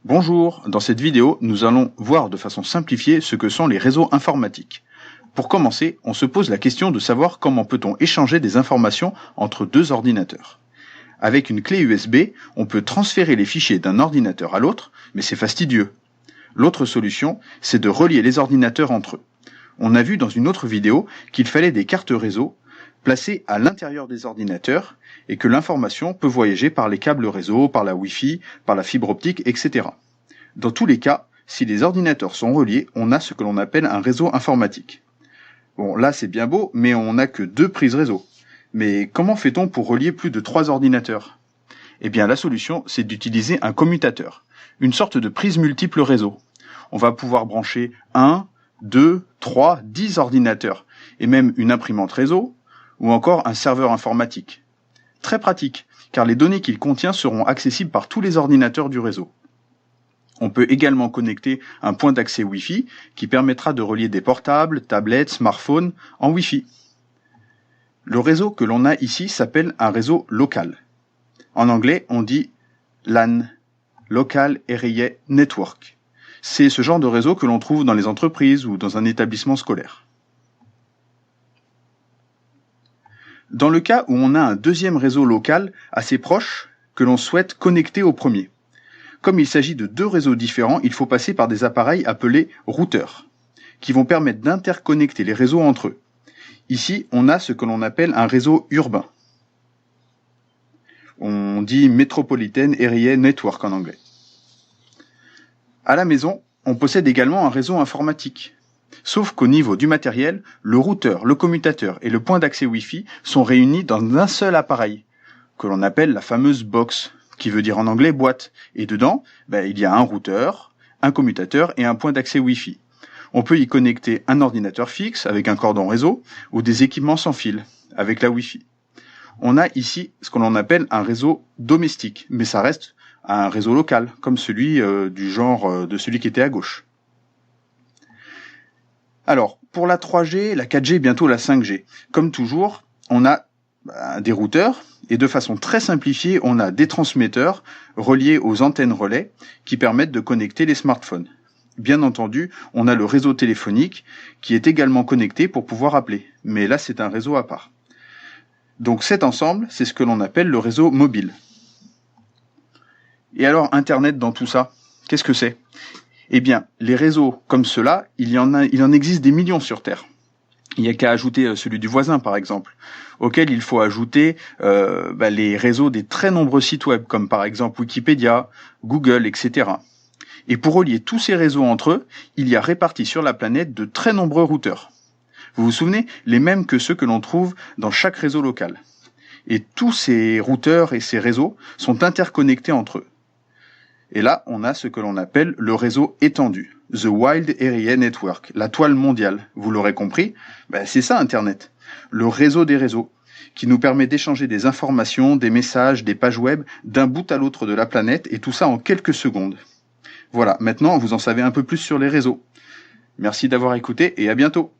Bonjour, dans cette vidéo, nous allons voir de façon simplifiée ce que sont les réseaux informatiques. Pour commencer, on se pose la question de savoir comment peut-on échanger des informations entre deux ordinateurs. Avec une clé USB, on peut transférer les fichiers d'un ordinateur à l'autre, mais c'est fastidieux. L'autre solution, c'est de relier les ordinateurs entre eux. On a vu dans une autre vidéo qu'il fallait des cartes réseau placées à l'intérieur des ordinateurs et que l'information peut voyager par les câbles réseau, par la Wi-Fi, par la fibre optique, etc. Dans tous les cas, si les ordinateurs sont reliés, on a ce que l'on appelle un réseau informatique. Bon, là c'est bien beau, mais on n'a que 2 prises réseau. Mais comment fait-on pour relier plus de 3 ordinateurs? Eh bien la solution, c'est d'utiliser un commutateur, une sorte de prise multiple réseau. On va pouvoir brancher 1, 2, 3, 10 ordinateurs, et même une imprimante réseau, ou encore un serveur informatique. Très pratique, car les données qu'il contient seront accessibles par tous les ordinateurs du réseau. On peut également connecter un point d'accès Wi-Fi qui permettra de relier des portables, tablettes, smartphones en Wi-Fi. Le réseau que l'on a ici s'appelle un réseau local. En anglais, on dit LAN, Local Area Network. C'est ce genre de réseau que l'on trouve dans les entreprises ou dans un établissement scolaire. Dans le cas où on a un deuxième réseau local assez proche que l'on souhaite connecter au premier. Comme il s'agit de 2 réseaux différents, il faut passer par des appareils appelés routeurs, qui vont permettre d'interconnecter les réseaux entre eux. Ici, on a ce que l'on appelle un réseau urbain. On dit Metropolitan Area Network en anglais. À la maison, on possède également un réseau informatique. Sauf qu'au niveau du matériel, le routeur, le commutateur et le point d'accès Wi-Fi sont réunis dans un seul appareil, que l'on appelle la fameuse box, qui veut dire en anglais boîte. Et dedans, il y a un routeur, un commutateur et un point d'accès Wi-Fi. On peut y connecter un ordinateur fixe avec un cordon réseau ou des équipements sans fil avec la Wi-Fi. On a ici ce que l'on appelle un réseau domestique, mais ça reste un réseau local, comme celui du genre de celui qui était à gauche. Alors, pour la 3G, la 4G, bientôt la 5G. Comme toujours, on a des routeurs, et de façon très simplifiée, on a des transmetteurs reliés aux antennes relais qui permettent de connecter les smartphones. Bien entendu, on a le réseau téléphonique qui est également connecté pour pouvoir appeler, mais là c'est un réseau à part. Donc cet ensemble, c'est ce que l'on appelle le réseau mobile. Et alors Internet dans tout ça, qu'est-ce que c'est ? Eh bien, les réseaux comme ceux-là, il en existe des millions sur Terre. Il n'y a qu'à ajouter celui du voisin, par exemple, auquel il faut ajouter les réseaux des très nombreux sites web, comme par exemple Wikipédia, Google, etc. Et pour relier tous ces réseaux entre eux, il y a répartis sur la planète de très nombreux routeurs. Vous vous souvenez, les mêmes que ceux que l'on trouve dans chaque réseau local. Et tous ces routeurs et ces réseaux sont interconnectés entre eux. Et là, on a ce que l'on appelle le réseau étendu, The Wide Area Network, la toile mondiale. Vous l'aurez compris, c'est ça Internet, le réseau des réseaux, qui nous permet d'échanger des informations, des messages, des pages web d'un bout à l'autre de la planète, et tout ça en quelques secondes. Voilà, maintenant vous en savez un peu plus sur les réseaux. Merci d'avoir écouté et à bientôt.